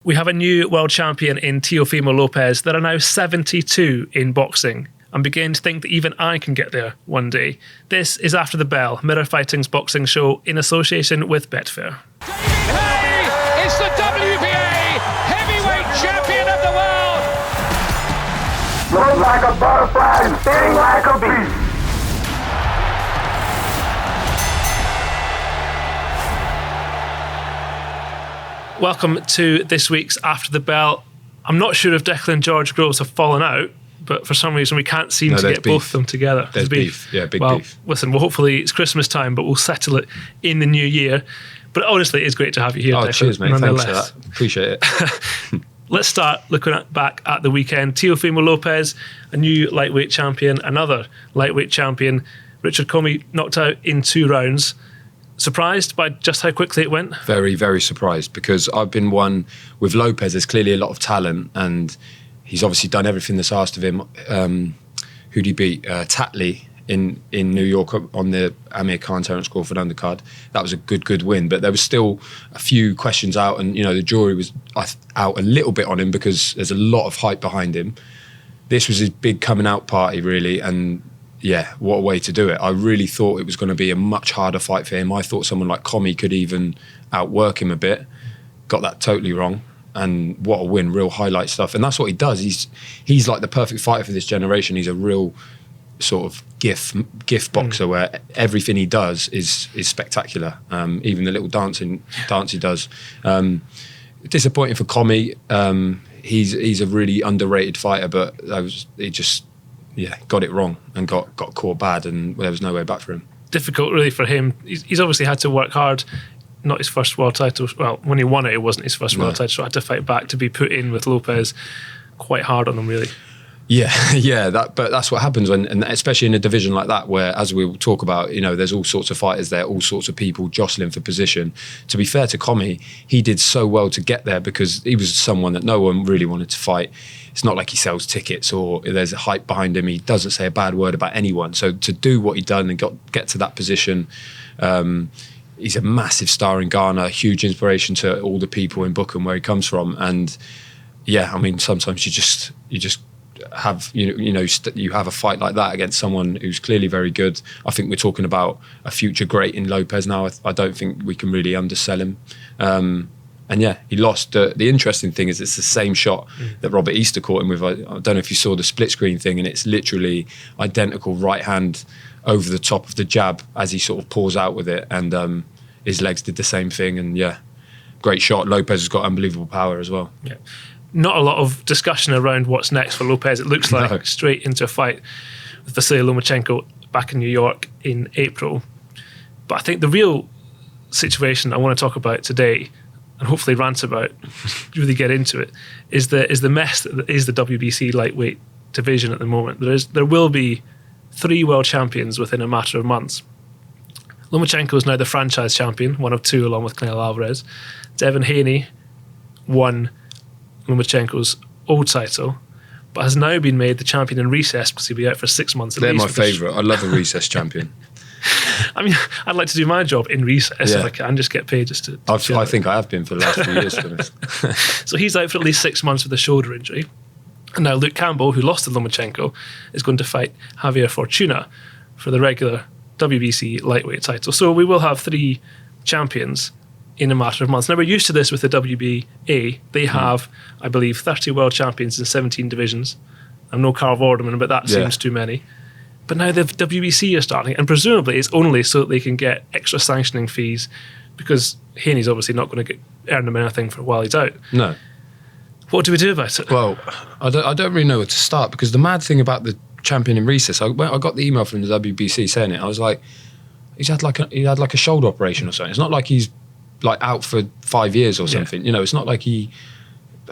We have a new world champion in Teofimo Lopez. There are now 72 in boxing. I'm beginning to think that even I can get there one day. This is After the Bell, Mirror Fighting's boxing show in association with Betfair. Hey, it's the WBA heavyweight champion of the world. Float like a butterfly, sting like a bee. Welcome to this week's After the Bell. I'm not sure if Declan and George Groves have fallen out, but for some reason we can't seem to get both of them together. There's beef. Yeah, big beef. Listen, hopefully it's Christmas time, but we'll settle it in the new year. But honestly, it's great to have you here, Declan. Cheers, mate. Thanks for that. Appreciate it. Let's start looking back at the weekend. Teofimo Lopez, a new lightweight champion, another lightweight champion. Richard Commey knocked out in 2 rounds. Surprised by just how quickly it went? Very, very surprised, because I've been one with Lopez. There's clearly a lot of talent, and he's obviously done everything that's asked of him. Who'd he beat? Tatley in New York on the Amir Khan, Terence Crawford undercard. That was a good win, but there was still a few questions out, and the jury was out a little bit on him because there's a lot of hype behind him. This was his big coming out party, really, and yeah, what a way to do it. I really thought it was going to be a much harder fight for him. I thought someone like Commey could even outwork him a bit. Got that totally wrong. And what a win, real highlight stuff. And that's what he does. He's like the perfect fighter for this generation. He's a real sort of gift boxer where everything he does is spectacular. Even the little dance he does. Disappointing for Commey. He's a really underrated fighter, but he just got it wrong and got caught bad, and there was no way back for him. Difficult, really, for him. He's obviously had to work hard. Not his first world title. Well, when he won it, it wasn't his first world title, so had to fight back to be put in with Lopez. Quite hard on him, really. Yeah, but that's what happens when, and especially in a division like that, where, as we will talk about, there's all sorts of fighters there, all sorts of people jostling for position. To be fair to Commey, he did so well to get there because he was someone that no one really wanted to fight. It's not like he sells tickets or there's a hype behind him. He doesn't say a bad word about anyone. So to do what he done and get to that position, he's a massive star in Ghana, a huge inspiration to all the people in Bookham where he comes from. And yeah, I mean, sometimes you just have you have a fight like that against someone who's clearly very good. I think we're talking about a future great in Lopez now. I don't think we can really undersell him. And yeah, he lost. The interesting thing is it's the same shot that Robert Easter caught him with. I don't know if you saw the split screen thing, and it's literally identical right hand over the top of the jab as he sort of pulls out with it, and his legs did the same thing. And yeah, great shot. Lopez has got unbelievable power as well. Yeah. Not a lot of discussion around what's next for Lopez. It looks like straight into a fight with Vasily Lomachenko back in New York in April. But I think the real situation I want to talk about today, and hopefully rant about, really get into it, is the mess that is the WBC lightweight division at the moment. There will be 3 world champions within a matter of months. Lomachenko is now the franchise champion, one of 2 along with Canelo Alvarez. Devin Haney won Lomachenko's old title, but has now been made the champion in recess because he'll be out for 6 months at least. They're my favourite. I love a recess champion. I mean, I'd like to do my job in recess if I can, just get paid just to I think I have been for the last few years, to be honest. So he's out for at least 6 months with a shoulder injury. And now Luke Campbell, who lost to Lomachenko, is going to fight Javier Fortuna for the regular WBC lightweight title. So we will have 3 champions in a matter of months. Now, we're used to this with the WBA. They have, I believe, 30 world champions in 17 divisions. I'm no Carl Vorderman, but that seems too many. But now the WBC are starting, and presumably it's only so that they can get extra sanctioning fees, because Haney's obviously not going to earn them anything for while he's out. No. What do we do about it? Well, I don't really know where to start, because the mad thing about the champion in recess, I got the email from the WBC saying it. I was like, he had like a shoulder operation or something. It's not like he's like out for 5 years or something. It's not like he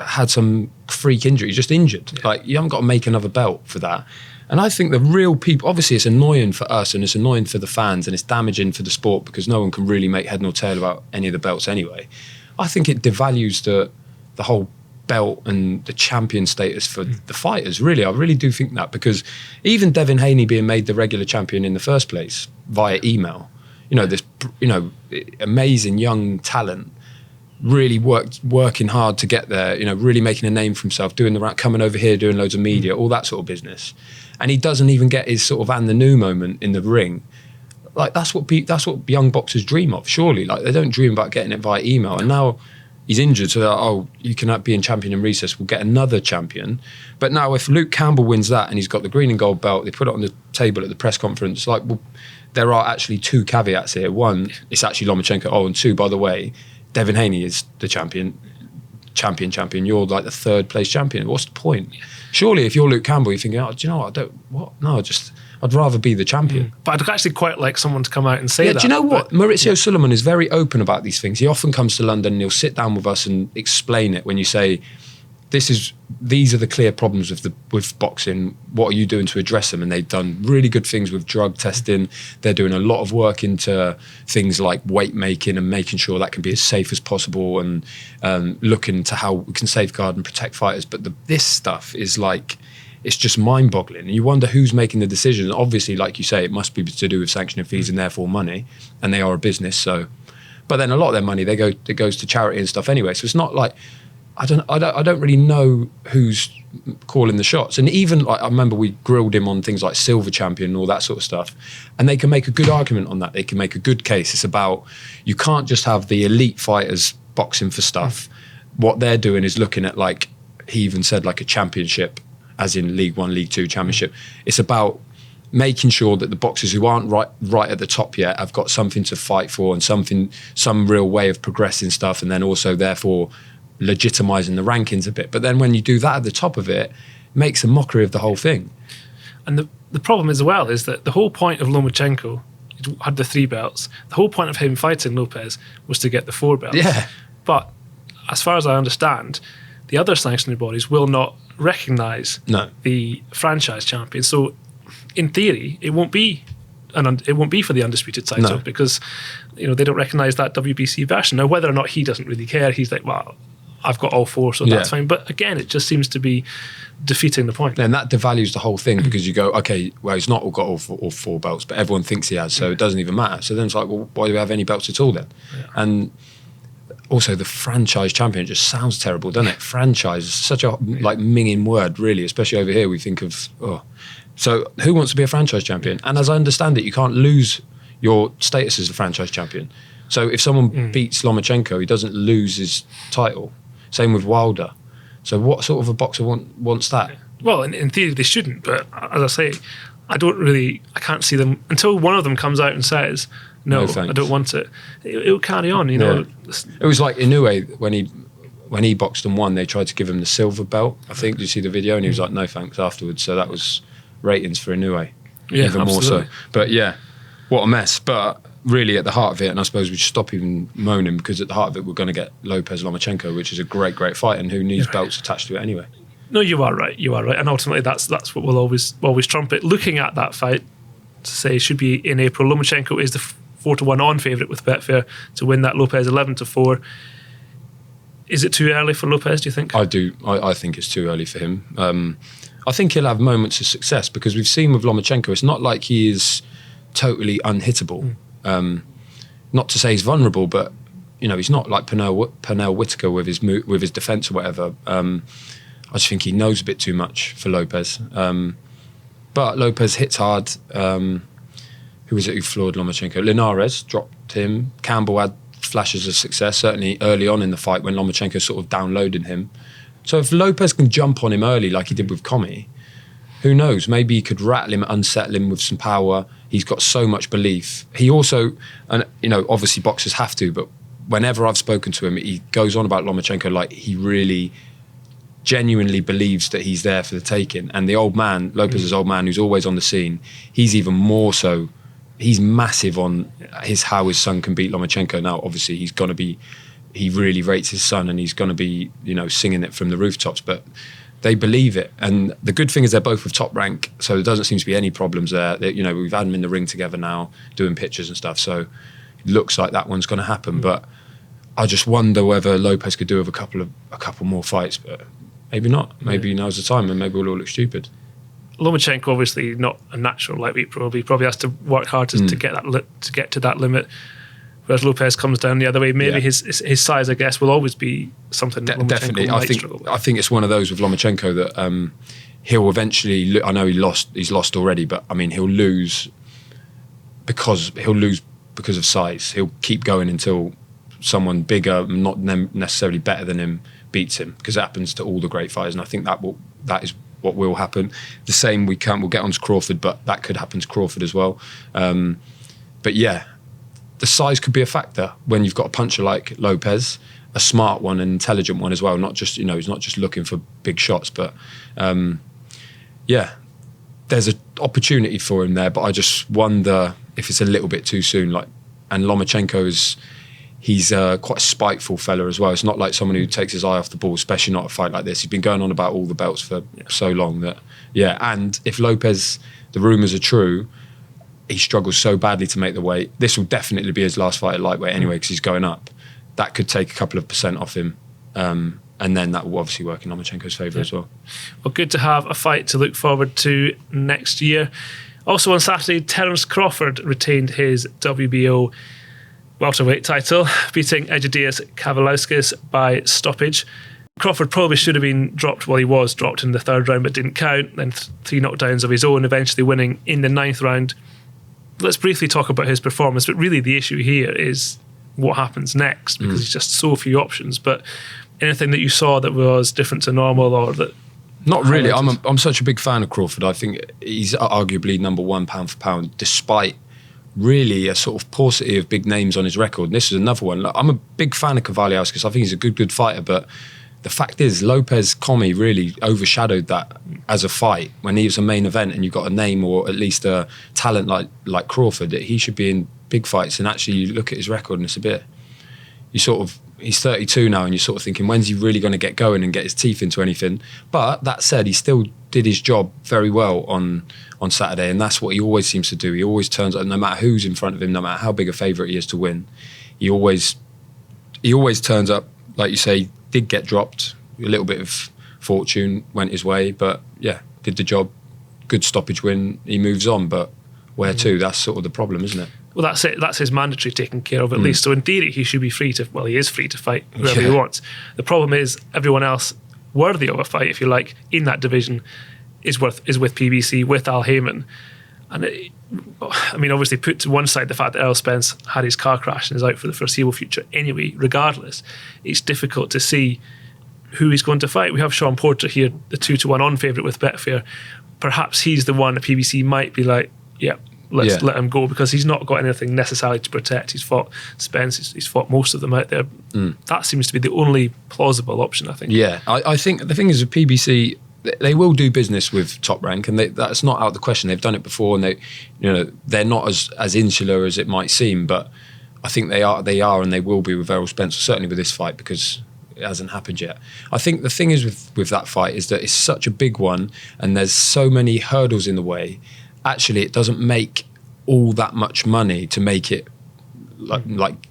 had some freak injury. He's just injured. Yeah. Like, you haven't got to make another belt for that. And I think the real people, obviously it's annoying for us and it's annoying for the fans and it's damaging for the sport because no one can really make head nor tail about any of the belts anyway. I think it devalues the whole belt and the champion status for the fighters, really. I really do think that, because even Devin Haney being made the regular champion in the first place via email, this amazing young talent, really working hard to get there, you know, really making a name for himself, doing the round, coming over here, doing loads of media, all that sort of business. And he doesn't even get his sort of and the new moment in the ring. Like that's what young boxers dream of, surely. Like they don't dream about getting it via email. And now he's injured, so you cannot be in champion in recess, we'll get another champion. But now if Luke Campbell wins that and he's got the green and gold belt, they put it on the table at the press conference, like, well, there are actually two caveats here. One, it's actually Lomachenko. Oh, and two, by the way, Devin Haney is the champion. You're like the third place champion. What's the point? Surely, if you're Luke Campbell, you're thinking, oh, do you know what? I'd rather be the champion. But I'd actually quite like someone to come out and say that. Do you know what? Maurizio Sulaiman is very open about these things. He often comes to London and he'll sit down with us and explain it. When you say, these are the clear problems with boxing. What are you doing to address them? And they've done really good things with drug testing. They're doing a lot of work into things like weight making and making sure that can be as safe as possible, and looking to how we can safeguard and protect fighters. But this stuff is like, it's just mind-boggling. And you wonder who's making the decision. Obviously, like you say, it must be to do with sanctioning fees and therefore money, and they are a business. So, but then a lot of their money it goes to charity and stuff anyway. So it's not like, I don't really know who's calling the shots. And even like, I remember we grilled him on things like silver champion and all that sort of stuff, and they can make a good argument on that. They can make a good case. It's about, you can't just have the elite fighters boxing for stuff. What they're doing is looking at, like he even said, like a championship, as in League 1, League 2 championship. It's about making sure that the boxers who aren't right at the top yet have got something to fight for and some real way of progressing stuff, and then also therefore legitimising the rankings a bit. But then when you do that at the top of it makes a mockery of the whole thing. And the problem as well is that the whole point of Lomachenko, he had the 3 belts, the whole point of him fighting Lopez was to get the 4 belts. Yeah. But as far as I understand, the other sanctioning bodies will not recognise the franchise champion. So in theory, it won't be for the undisputed title, because they don't recognise that WBC version. Now, whether or not he doesn't really care, he's like, well, I've got all 4, so that's fine. But again, it just seems to be defeating the point. And that devalues the whole thing, because you go, okay, well, he's not got all 4 belts, but everyone thinks he has, so it doesn't even matter. So then it's like, well, why do we have any belts at all then? Yeah. And also the franchise champion, it just sounds terrible, doesn't it? Franchise is such a minging word, really, especially over here. We think of, so who wants to be a franchise champion? And as I understand it, you can't lose your status as a franchise champion. So if someone beats Lomachenko, he doesn't lose his title. Same with Wilder. So what sort of a boxer wants that? Well, in theory they shouldn't, but as I say, I can't see them until one of them comes out and says, no I don't want it. It'll carry on, know. It was like Inoue, when he boxed and won, they tried to give him the silver belt, I think. Did you see the video? And he was like, no thanks, afterwards. So that was ratings for Inoue. Yeah, even absolutely. More so. But yeah, what a mess. But really at the heart of it, and I suppose we should stop even moaning, because at the heart of it, we're going to get Lopez Lomachenko, which is a great fight, and who needs belts attached to it anyway. No, you are right. And ultimately, that's what we'll always trumpet. Looking at that fight, to say should be in April. Lomachenko is the 4-1 on favourite with Betfair to win that. Lopez 11-4. Is it too early for Lopez, do you think? I do. I think it's too early for him. I think he'll have moments of success, because we've seen with Lomachenko, it's not like he is totally unhittable. Not to say he's vulnerable, but he's not like Pernell Whitaker with his defence or whatever. I just think he knows a bit too much for Lopez. But Lopez hits hard. Who was it who floored Lomachenko? Linares dropped him. Campbell had flashes of success, certainly early on in the fight when Lomachenko sort of downloaded him. So if Lopez can jump on him early like he did with Commey, who knows? Maybe he could rattle him, unsettle him with some power. He's got so much belief. He also, and obviously boxers have to, but whenever I've spoken to him, he goes on about Lomachenko like he really genuinely believes that he's there for the taking. And the old man, Lopez's old man, who's always on the scene, he's even more so. He's massive on how his son can beat Lomachenko. Now, obviously, he really rates his son, and he's going to be, singing it from the rooftops. But they believe it, and the good thing is they're both with Top Rank, so there doesn't seem to be any problems there. We've had them in the ring together now, doing pictures and stuff. So it looks like that one's going to happen. But I just wonder whether Lopez could do with a couple more fights, but maybe not. Maybe now's the time, and maybe we'll all look stupid. Lomachenko, obviously not a natural lightweight, probably has to work hard to get to that limit. whereas Lopez comes down the other way. Maybe his size, I guess, will always be something that Lomachenko definitely. might struggle with. I think it's one of those with Lomachenko that he'll eventually. I know he's lost already, but I mean he'll lose because of size. He'll keep going until someone bigger, not necessarily better than him, beats him, because it happens to all the great fighters, and I think that is what will happen. The same we'll get on to Crawford, but that could happen to Crawford as well. But yeah, the size could be a factor when you've got a puncher like Lopez, a smart one, an intelligent one as well. Not just, he's not just looking for big shots, but yeah, there's an opportunity for him there. But I just wonder if it's a little bit too soon. And Lomachenko he's quite a spiteful fella as well. It's not like someone who takes his eye off the ball, especially not a fight like this. He's been going on about all the belts for so long that, and if Lopez, the rumours are true, he struggles so badly to make the weight. This will definitely be his last fight at lightweight anyway, because he's going up. That could take a couple of % off him. And then that will obviously work in Lomachenko's favour as well. Well, good to have a fight to look forward to next year. Also on Saturday, Terence Crawford retained his WBO welterweight title, beating Egidijus Kavaliauskas by stoppage. Crawford probably should have been dropped. Well, he was dropped in the third round, but didn't count. Then 3 knockdowns of his own, eventually winning in the 9th round. Let's briefly talk about his performance, but really the issue here is what happens next, because there's just so few options. But anything that you saw that was different to normal, or that... Not really. I'm such a big fan of Crawford. I think he's arguably number 1 pound for pound, despite really a sort of paucity of big names on his record. And this is another one. I'm a big fan of Kavaliauskas. I think he's a good fighter, but the fact is Lopez Commey really overshadowed that as a fight. When he was a main event and you've got a name or at least a talent like Crawford, that he should be in big fights. And actually you look at his record and it's a bit, he's 32 now and you're sort of thinking, when's he really going to get going and get his teeth into anything? But that said, he still did his job very well on Saturday, and that's what he always seems to do. He always turns up, no matter who's in front of him, no matter how big a favourite he is to win, he always turns up. Like you say, did get dropped, a little bit of fortune went his way, but yeah, did the job. Good stoppage win, he moves on, but where to? That's sort of the problem, isn't it? Well, that's it. That's his mandatory taken care of, at least. So in theory, he should be free to... Well, he is free to fight whoever he wants. The problem is everyone else worthy of a fight, if you like, in that division is with PBC, with Al Heyman. And obviously put to one side the fact that Errol Spence had his car crash and is out for the foreseeable future anyway, regardless, it's difficult to see who he's going to fight. We have Sean Porter here, the 2-1 on favourite with Betfair. Perhaps he's the one that PBC might be like, let him go, because he's not got anything necessarily to protect. He's fought Spence, he's fought most of them out there. That seems to be the only plausible option, I think. Yeah, I think the thing is with PBC, they will do business with Top Rank, and that's not out of the question. They've done it before, and they're not as insular as it might seem, but I think they are, and they will be with Errol Spence, certainly with this fight, because it hasn't happened yet. I think the thing is with that fight is that it's such a big one, and there's so many hurdles in the way. Actually, it doesn't make all that much money to make it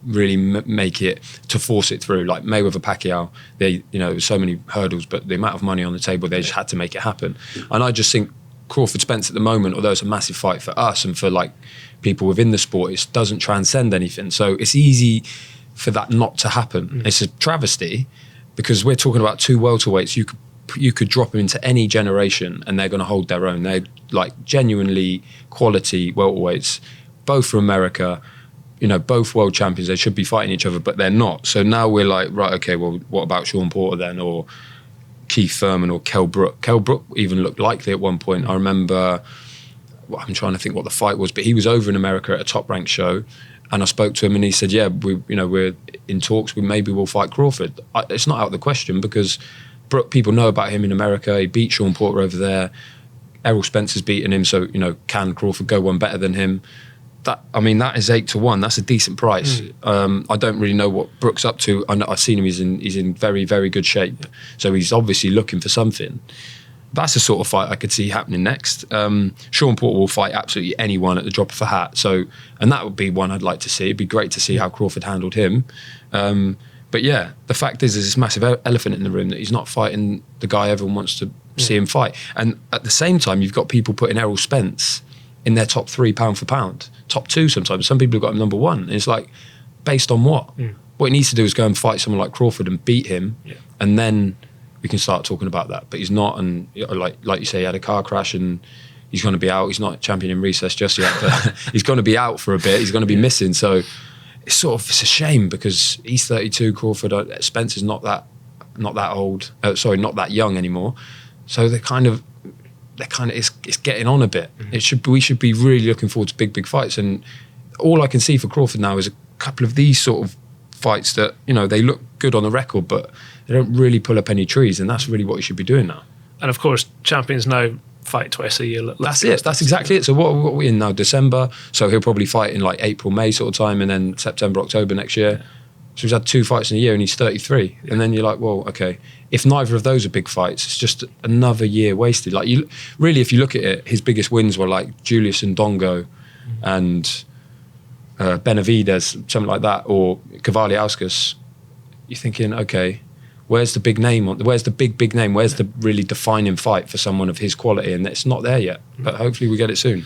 really make it, to force it through. Like Mayweather Pacquiao, there's so many hurdles, but the amount of money on the table, they just had to make it happen. And I just think Crawford Spence at the moment, although it's a massive fight for us and for people within the sport, it doesn't transcend anything. So it's easy for that not to happen. It's a travesty, because we're talking about 2 welterweights. You could drop them into any generation and they're going to hold their own. They're genuinely quality welterweights, both from America, both world champions. They should be fighting each other, but they're not. So now we're like, right, okay, well, what about Sean Porter then, or Keith Thurman, or Kell Brook? Kell Brook even looked likely at one point. I remember, I'm trying to think what the fight was, but he was over in America at a Top Rank show, and I spoke to him and he said, yeah, we're in talks, maybe we'll fight Crawford. It's not out of the question, because Brook, people know about him in America. He beat Sean Porter over there. Errol Spence has beaten him, so can Crawford go one better than him? That is 8-1. That's a decent price. I don't really know what Brook's up to. I've seen him. He's in very, very good shape. So he's obviously looking for something. That's the sort of fight I could see happening next. Sean Porter will fight absolutely anyone at the drop of a hat. And that would be one I'd like to see. It'd be great to see how Crawford handled him. But yeah, the fact is, there's this massive elephant in the room that he's not fighting the guy everyone wants to see him fight. And at the same time, you've got people putting Errol Spence in their top 3 pound for pound, top 2 sometimes. Some people have got him number 1. And it's like, based on what? What he needs to do is go and fight someone like Crawford and beat him, and then we can start talking about that. But he's not, and like you say, he had a car crash and he's going to be out. He's not champion in recess just yet, but he's going to be out for a bit. He's going to be missing. So it's a shame because he's 32, Crawford. Spencer's not that old. Not that young anymore. So it's getting on a bit. We should be really looking forward to big fights. And all I can see for Crawford now is a couple of these sort of fights that, they look good on the record, but they don't really pull up any trees. And that's really what he should be doing now. And of course, champions now fight twice a year. That's it. That's exactly it. So what are we in now? December. So he'll probably fight in like April, May sort of time, and then September, October next year. So he's had 2 fights in a year and he's 33. And then you're like, well, okay, if neither of those are big fights, it's just another year wasted. Like, if you look at it, his biggest wins were like Julius and Dongo and Benavidez, something like that, or Kavaliauskas. You're thinking, okay, where's the big name? Where's the big name? Where's the really defining fight for someone of his quality? And it's not there yet, but hopefully we get it soon.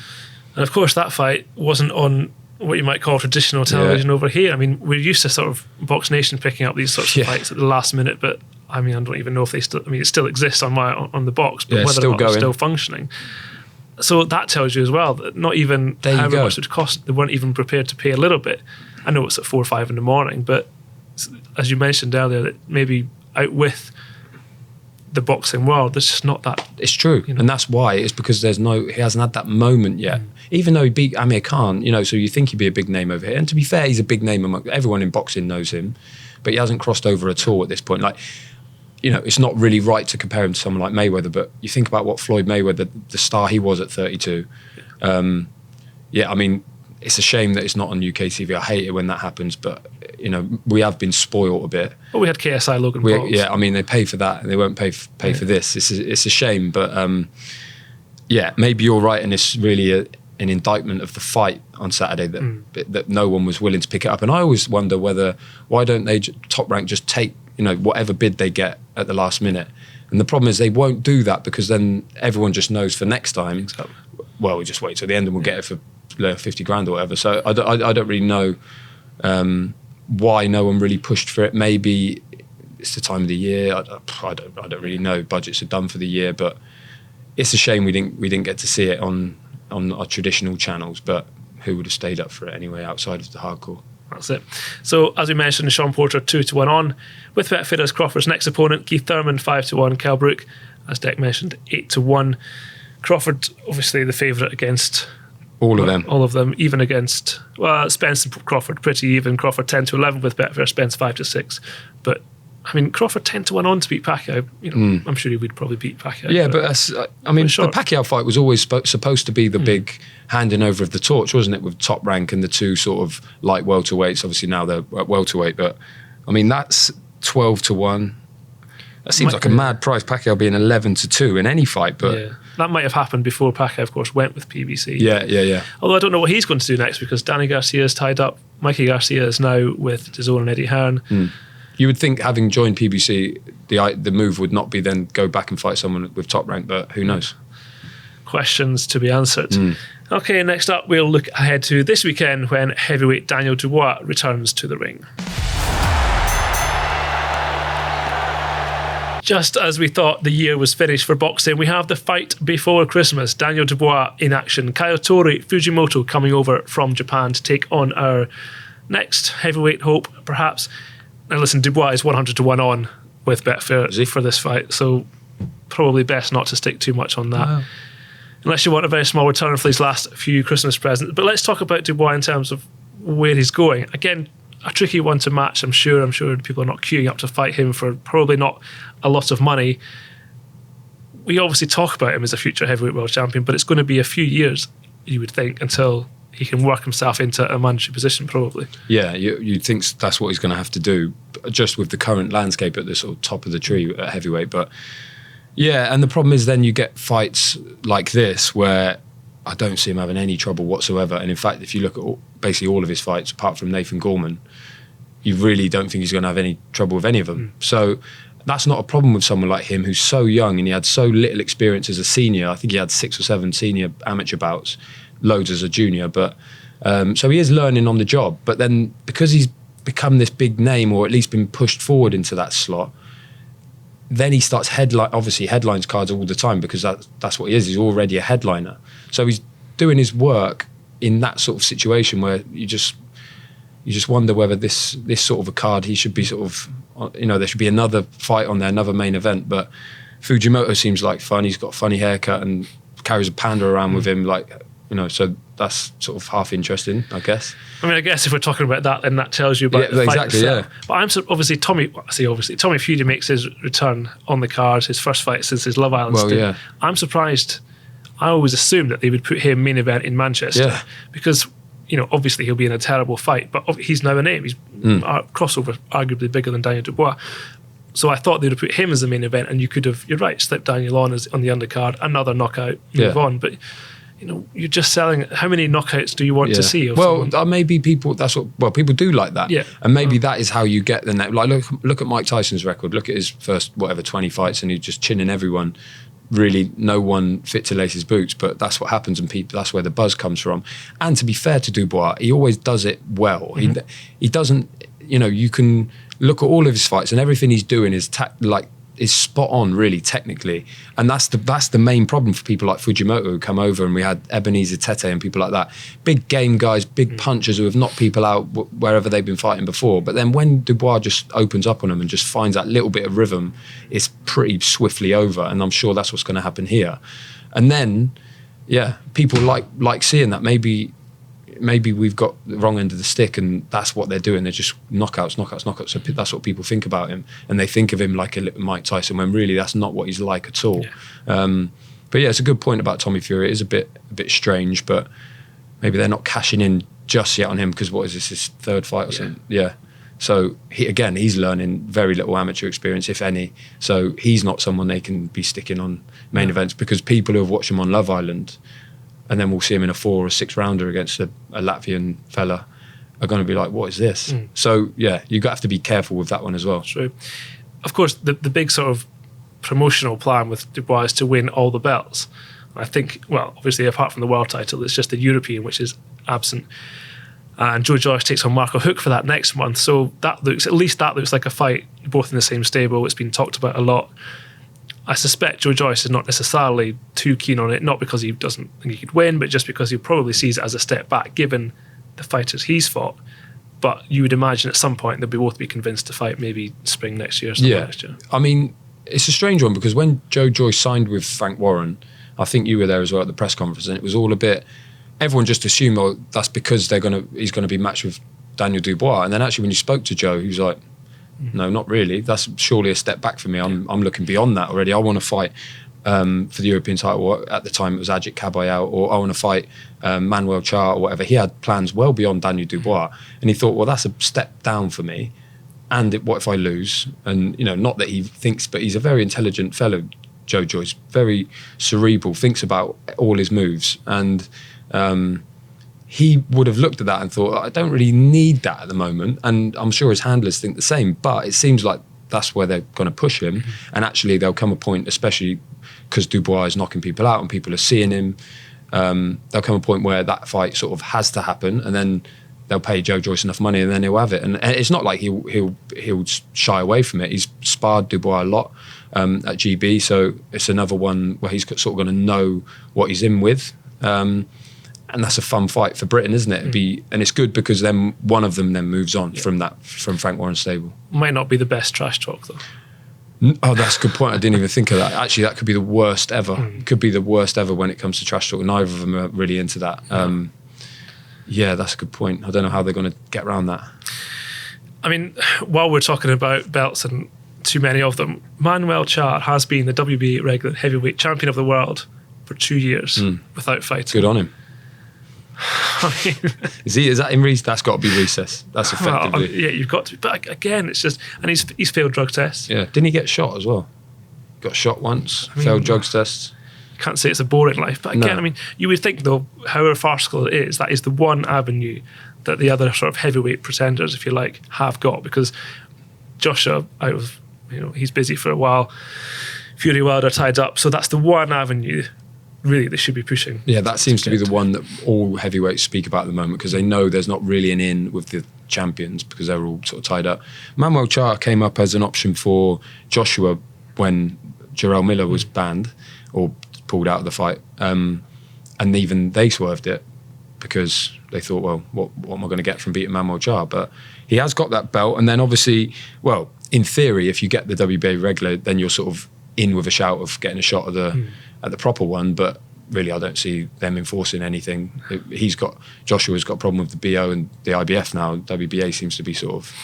And of course, that fight wasn't on what you might call traditional television over here. I mean, we're used to sort of Box Nation picking up these sorts of fights at the last minute, but I mean, I don't even know if they still. I mean, it still exists on the box, but whether or not it's still functioning. So that tells you as well that not even however much it would cost, they weren't even prepared to pay a little bit. I know it's at 4 or 5 in the morning, but as you mentioned earlier, that maybe out with the boxing world, there's just not that. It's true, and that's why. It's because he hasn't had that moment yet. Even though he beat Amir Khan, so you think he'd be a big name over here. And to be fair, he's a big name among everyone in boxing knows him, but he hasn't crossed over at all at this point. Like, it's not really right to compare him to someone like Mayweather, but you think about what Floyd Mayweather, the star he was at 32. I mean, it's a shame that it's not on UK TV. I hate it when that happens, but we have been spoiled a bit. Well, we had KSI Logan Paul. Yeah, I mean, they pay for that and they won't pay for this. It's a shame, but maybe you're right, and it's really an indictment of the fight on Saturday that no one was willing to pick it up. And I always wonder why don't they Top Rank just take whatever bid they get at the last minute. And the problem is they won't do that because then everyone just knows for next time. Exactly. Well, we just wait till the end and we'll get it for 50 grand or whatever. So I don't really know why no one really pushed for it. Maybe it's the time of the year. I don't really know. Budgets are done for the year, but it's a shame we didn't get to see it on our traditional channels. But who would have stayed up for it anyway outside of the hardcore? That's it. So, as we mentioned, Sean Porter 2-1 on. With Betfair as Crawford's next opponent, Keith Thurman 5-1, Kell Brook, as Deck mentioned, 8-1. Crawford, obviously the favourite against all of them, even against Spence and Crawford, pretty even. Crawford 10-11 with Betfair, Spence 5-6. But I mean, Crawford 10-1 on to beat Pacquiao. I'm sure he would probably beat Pacquiao. Yeah, but the Pacquiao fight was always supposed to be the big handing over of the torch, wasn't it? With Top Rank and the two sort of light welterweights. Obviously now they're at welterweight, but I mean that's 12-1. That seems like a mad price. Pacquiao being 11-2 in any fight, but that might have happened before Pacquiao, of course, went with PBC. Yeah. Although I don't know what he's going to do next because Danny Garcia is tied up. Mikey Garcia is now with DAZN and Eddie Hearn. You would think, having joined PBC, the move would not be then go back and fight someone with Top Rank, but who knows? Questions to be answered. Okay, next up, we'll look ahead to this weekend when heavyweight Daniel Dubois returns to the ring. Just as we thought the year was finished for boxing, we have the fight before Christmas. Daniel Dubois in action. Kayotori Fujimoto coming over from Japan to take on our next heavyweight hope, perhaps. Now listen, Dubois is 100-1 on with Betfair for this fight, so probably best not to stick too much on that. Wow. Unless you want a very small return for these last few Christmas presents. But let's talk about Dubois in terms of where he's going. Again, a tricky one to match, I'm sure. I'm sure people are not queuing up to fight him for probably not a lot of money. We obviously talk about him as a future heavyweight world champion, but it's going to be a few years, you would think, until he can work himself into a mandatory position, probably. Yeah, you'd think that's what he's going to have to do, just with the current landscape at the sort of top of the tree at heavyweight. But yeah, and the problem is then you get fights like this where I don't see him having any trouble whatsoever. And in fact, if you look at basically all of his fights, apart from Nathan Gorman, you really don't think he's going to have any trouble with any of them. So that's not a problem with someone like him who's so young and he had so little experience as a senior. I think he had 6 or 7 senior amateur bouts, loads as a junior. But so he is learning on the job. But then because he's become this big name, or at least been pushed forward into that slot, then he starts headlines cards all the time, because that's what he is. He's already a headliner. So he's doing his work in that sort of situation where you just wonder whether this sort of a card, he should be sort of, there should be another fight on there, another main event. But Fujimoto seems like fun. He's got a funny haircut and carries a panda around with him, so that's sort of half interesting, I guess. I mean, I guess if we're talking about that, then that tells you about the fight itself. Yeah. But Tommy Fury makes his return on the card, his first fight since his Love Island stint. Yeah. I'm surprised. I always assumed that they would put him main event in Manchester because, obviously he'll be in a terrible fight, but he's now a name. He's crossover, arguably bigger than Daniel Dubois. So I thought they would have put him as the main event, and you could have, you're right, slipped Daniel on the undercard, another knockout, move on. But you're just selling. How many knockouts do you want to see? Maybe people. People do like that. Yeah. And maybe that is how you get the name. Like look at Mike Tyson's record. Look at his first 20 fights, and he's just chinning everyone. Really, no one fit to lace his boots. But that's what happens, and that's where the buzz comes from. And to be fair to Dubois, he always does it well. Mm-hmm. He doesn't. You can look at all of his fights, and everything he's doing is is spot on, really, technically. And that's the main problem for people like Fujimoto who come over, and we had Ebenezer Tete and people like that. Big game guys, big punchers who have knocked people out wherever they've been fighting before. But then when Dubois just opens up on them and just finds that little bit of rhythm, it's pretty swiftly over. And I'm sure that's what's going to happen here. And then, people like seeing that. Maybe we've got the wrong end of the stick, and that's what they're doing. They're just knockouts. So that's what people think about him, and they think of him like a Mike Tyson, when really that's not what he's like at all. Yeah. But it's a good point about Tommy Fury. It is a bit strange, but maybe they're not cashing in just yet on him, because what is this, his third fight or something? Yeah. So he's learning very little amateur experience, if any. So he's not someone they can be sticking on main events, because people who have watched him on Love Island, and then we'll see him in a 4 or 6 rounder against a Latvian fella, are going to be like, what is this? So, you have to be careful with that one as well. True. Of course, the big sort of promotional plan with Dubois is to win all the belts. I think, obviously, apart from the world title, it's just the European, which is absent. And Joe Joyce takes on Marco Huck for that next month. So that looks like a fight, both in the same stable. It's been talked about a lot. I suspect Joe Joyce is not necessarily too keen on it, not because he doesn't think he could win, but just because he probably sees it as a step back, given the fighters he's fought. But you would imagine at some point they'll both be convinced to fight maybe spring next year or something next year. I mean, it's a strange one, because when Joe Joyce signed with Frank Warren, I think you were there as well at the press conference, and it was all a bit, everyone just assumed, that's because he's going to be matched with Daniel Dubois. And then actually when you spoke to Joe, he was like, no, not really. That's surely a step back for me. I'm looking beyond that already. I want to fight for the European title. At the time, it was Ajit Kabayel, or I want to fight Manuel Char or whatever. He had plans well beyond Daniel Dubois, and he thought, well, that's a step down for me. And what if I lose? And not that he thinks, but he's a very intelligent fellow, Joe Joyce, very cerebral, thinks about all his moves, and he would have looked at that and thought, I don't really need that at the moment. And I'm sure his handlers think the same, but it seems like that's where they're going to push him. And actually there'll come a point, especially because Dubois is knocking people out and people are seeing him, there'll come a point where that fight sort of has to happen, and then they'll pay Joe Joyce enough money, and then he'll have it. And it's not like he'll shy away from it. He's sparred Dubois a lot at GB, so it's another one where he's sort of going to know what he's in with. And that's a fun fight for Britain, isn't it? And it's good, because then one of them then moves on from Frank Warren's stable. Might not be the best trash talk, though. Oh, that's a good point. I didn't even think of that. Actually, that could be the worst ever. It could be the worst ever when it comes to trash talk. Neither of them are really into that. That's a good point. I don't know how they're going to get around that. I mean, while we're talking about belts and too many of them, Manuel Char has been the WBA regular heavyweight champion of the world for 2 years without fighting. Good on him. I mean, is that in recess? That's got to be recess. That's effectively. Well, you've got to. But again, it's just, and he's failed drug tests. Yeah, didn't he get shot as well? Got shot once. Failed drugs tests. Can't say it's a boring life, but again, I mean, you would think though, however farcical it is, that is the one avenue that the other sort of heavyweight pretenders, if you like, have got, because Joshua, he's busy for a while. Fury Wilder tied up, so that's the one avenue. Really, they should be pushing. Yeah, that seems to be the one that all heavyweights speak about at the moment, because they know there's not really an in with the champions because they were all sort of tied up. Manuel Charr came up as an option for Joshua when Jarrell Miller was banned or pulled out of the fight. And even they swerved it because they thought, well, what am I going to get from beating Manuel Charr? But he has got that belt. And then obviously, well, in theory, if you get the WBA regular, then you're sort of in with a shout of getting a shot at the proper one. But really, I don't see them enforcing anything. Joshua's got a problem with the BO and the IBF now. WBA seems to be sort of,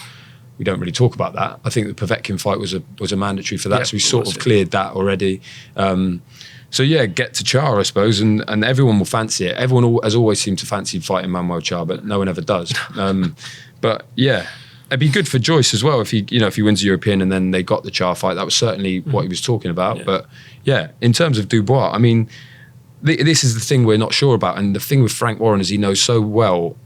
we don't really talk about that. I think the Povetkin fight was a mandatory for that, so we sort of cleared that already. So yeah, get to Charr, I suppose, and everyone will fancy it. Everyone has always seemed to fancy fighting Manuel Charr, but no one ever does. But yeah, it'd be good for Joyce as well if he wins the European and then they got the Charr fight. That was certainly what he was talking about. Yeah. But yeah, in terms of Dubois, I mean, this is the thing we're not sure about, and the thing with Frank Warren is he knows so well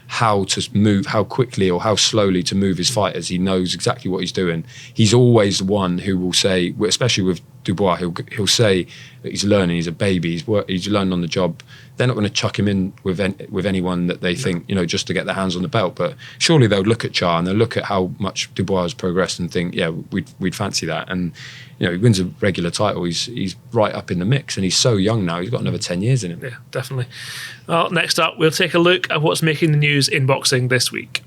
how to move, how quickly or how slowly to move his fighters. He knows exactly what he's doing. He's always the one who will say, especially with Dubois, he'll say that he's learning, he's a baby, he's learning on the job. They're not going to chuck him in with anyone that they think, just to get their hands on the belt. But surely they'll look at Charr and they'll look at how much Dubois has progressed and think, yeah, we'd fancy that. And he wins a regular title. He's right up in the mix, and he's so young now. He's got another 10 years in him. Yeah, definitely. Well, next up, we'll take a look at what's making the news in boxing this week.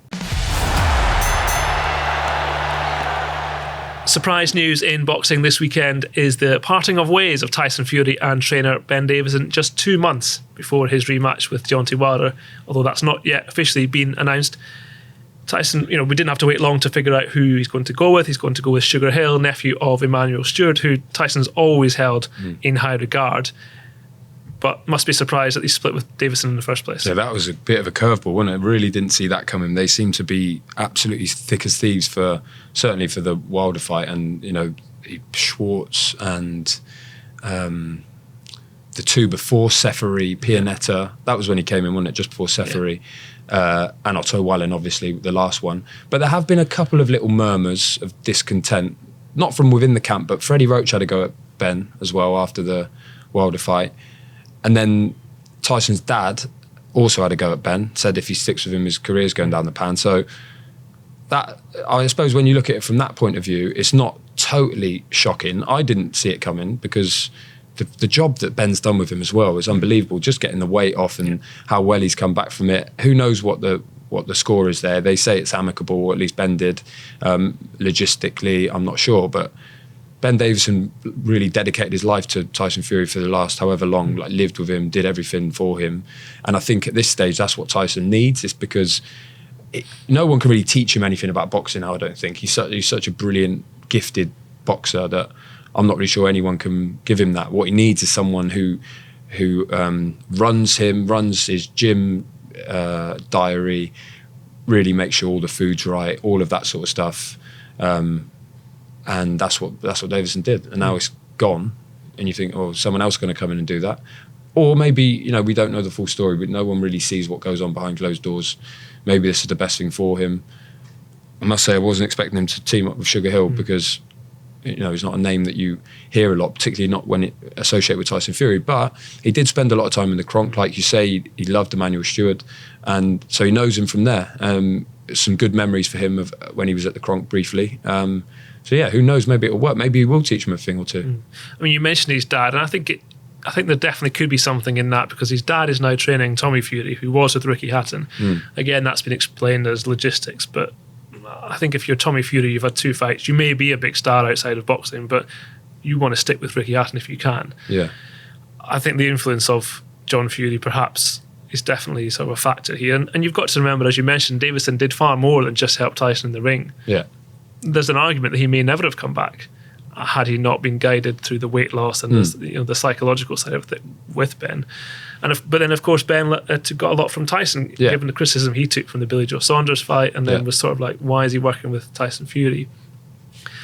Surprise news in boxing this weekend is the parting of ways of Tyson Fury and trainer Ben Davison just 2 months before his rematch with Deontay Wilder, although that's not yet officially been announced. Tyson, we didn't have to wait long to figure out who he's going to go with. He's going to go with Sugar Hill, nephew of Emmanuel Stewart, who Tyson's always held in high regard, but must be surprised that he split with Davison in the first place. Yeah, that was a bit of a curveball, wasn't it? Really didn't see that coming. They seem to be absolutely thick as thieves certainly for the Wilder fight, and Schwartz and the two before Seferi, Pianetta, that was when he came in, wasn't it? Just before Seferi. And Otto Wallin, obviously, the last one. But there have been a couple of little murmurs of discontent, not from within the camp, but Freddie Roach had a go at Ben as well after the Wilder fight. And then Tyson's dad also had a go at Ben, said if he sticks with him, his career's going down the pan. So that, I suppose when you look at it from that point of view, it's not totally shocking. I didn't see it coming because the job that Ben's done with him as well is unbelievable. Just getting the weight off and how well he's come back from it. Who knows what the score is there? They say it's amicable, or at least Ben did. Logistically, I'm not sure, but Ben Davison really dedicated his life to Tyson Fury for the last however long, lived with him, did everything for him. And I think at this stage, that's what Tyson needs. It's because no one can really teach him anything about boxing now, I don't think. He's such a brilliant, gifted boxer that I'm not really sure anyone can give him that. What he needs is someone who runs his gym diary, really makes sure all the food's right, all of that sort of stuff. And that's what Davison did. And now it's gone, and you think, oh, someone else is going to come in and do that. Or maybe, we don't know the full story, but no one really sees what goes on behind closed doors. Maybe this is the best thing for him. I must say I wasn't expecting him to team up with Sugar Hill because he's not a name that you hear a lot, particularly not when it associated with Tyson Fury. But he did spend a lot of time in the Kronk. Like you say, he loved Emmanuel Stewart, and so he knows him from there. Some good memories for him of when he was at the Kronk briefly. So yeah, who knows? Maybe it'll work. Maybe he will teach him a thing or two. I mean, you mentioned his dad, and I think there definitely could be something in that because his dad is now training Tommy Fury, who was with Ricky Hatton. Again, that's been explained as logistics, but I think if you're Tommy Fury, you've had 2 fights, you may be a big star outside of boxing, but you want to stick with Ricky Hatton if you can. Yeah. I think the influence of John Fury perhaps is definitely sort of a factor here. And you've got to remember, as you mentioned, Davison did far more than just help Tyson in the ring. Yeah. There's an argument that he may never have come back had he not been guided through the weight loss and the psychological side of it with Ben. But then, of course, Ben got a lot from Tyson, given the criticism he took from the Billy Joe Saunders fight, and then was sort of like, why is he working with Tyson Fury?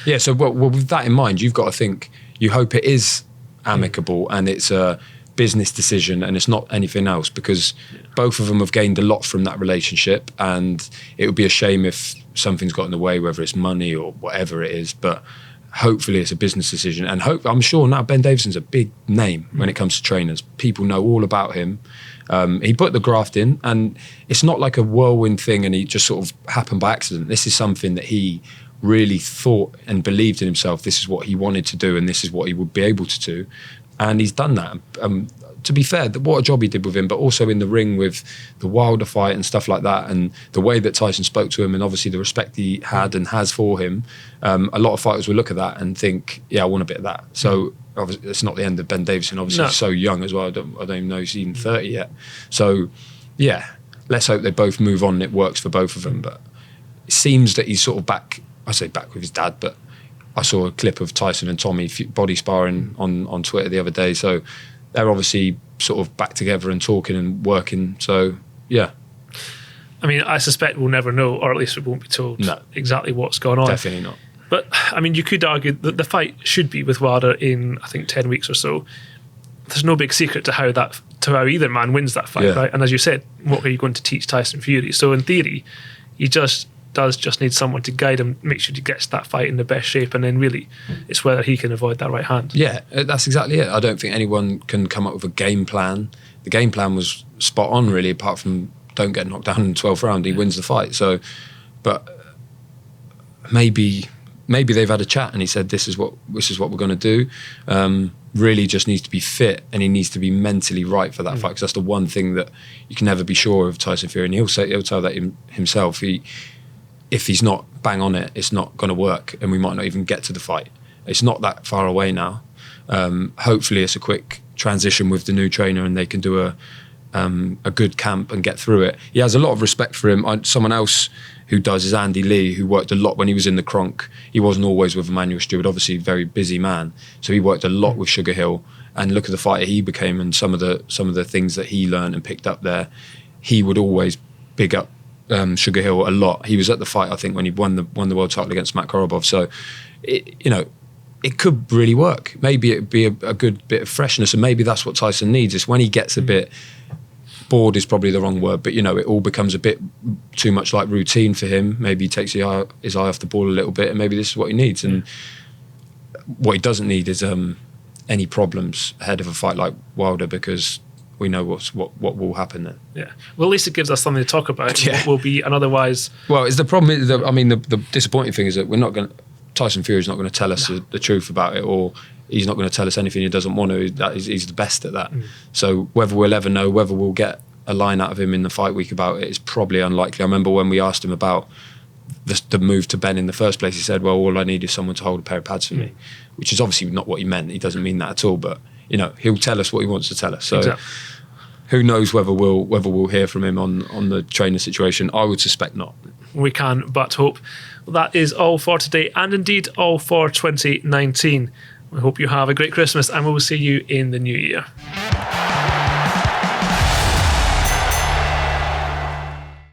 Yeah, so well, with that in mind, you've got to think, you hope it is amicable and it's a business decision and it's not anything else, because both of them have gained a lot from that relationship, and it would be a shame if something's got in the way, whether it's money or whatever it is. But hopefully it's a business decision. And I'm sure now Ben Davison's a big name when it comes to trainers. People know all about him. He put the graft in, and it's not like a whirlwind thing and he just sort of happened by accident. This is something that he really thought and believed in himself. This is what he wanted to do and this is what he would be able to do. And he's done that. To be fair, what a job he did with him, but also in the ring with the Wilder fight and stuff like that, and the way that Tyson spoke to him, and obviously the respect he had and has for him. A lot of fighters will look at that and think, yeah, I want a bit of that. So obviously it's not the end of Ben Davison. Obviously he's so young as well. I don't even know he's even 30 yet. So yeah, let's hope they both move on and it works for both of them. But it seems that he's sort of back, I say back with his dad, but I saw a clip of Tyson and Tommy body sparring on Twitter the other day. So they're obviously sort of back together and talking and working. So, yeah. I mean, I suspect we'll never know, or at least we won't be told exactly what's going on. Definitely not. But, I mean, you could argue that the fight should be with Wilder in, I think, 10 weeks or so. There's no big secret to how either man wins that fight, right? And as you said, what are you going to teach Tyson Fury? So in theory, he does need someone to guide him, make sure he gets that fight in the best shape, and then really it's whether he can avoid that right hand. Yeah, that's exactly it. I don't think anyone can come up with a game plan. The game plan was spot on, really, apart from don't get knocked down in the 12th round, he wins the fight. So, but maybe they've had a chat and he said, this is what we're going to do. Really just needs to be fit and he needs to be mentally right for that fight, because that's the one thing that you can never be sure of Tyson Fury, and he'll tell that himself. If he's not bang on it, it's not going to work and we might not even get to the fight. It's not that far away now. Hopefully it's a quick transition with the new trainer and they can do a good camp and get through it. He has a lot of respect for him. Someone else who does is Andy Lee, who worked a lot when he was in the Kronk. He wasn't always with Emmanuel Stewart, obviously a very busy man. So he worked a lot with Sugar Hill, and look at the fighter he became and some of the things that he learned and picked up there. He would always big up Sugar Hill a lot. He was at the fight, I think, when he won the world title against Matt Korobov. So, it could really work. Maybe it'd be a good bit of freshness, and maybe that's what Tyson needs. Is when he gets a bit bored is probably the wrong word, but it all becomes a bit too much like routine for him. Maybe he takes his eye off the ball a little bit, and maybe this is what he needs. And what he doesn't need is any problems ahead of a fight like Wilder, because we know what will happen then. Yeah. Well, at least it gives us something to talk about. Yeah. What will be an otherwise... Well, it's the problem. The disappointing thing is that Tyson Fury's not going to tell us the truth about it, or he's not going to tell us anything he doesn't want to. He's the best at that. So whether we'll ever know, whether we'll get a line out of him in the fight week about it is probably unlikely. I remember when we asked him about the move to Ben in the first place, he said, well, all I need is someone to hold a pair of pads for me, which is obviously not what he meant. He doesn't mean that at all, but he'll tell us what he wants to tell us. So exactly. Who knows whether we'll hear from him on the trainer situation. I would suspect not. We can but hope. Well, that is all for today, and indeed all for 2019. I hope you have a great Christmas, and we'll see you in the new year.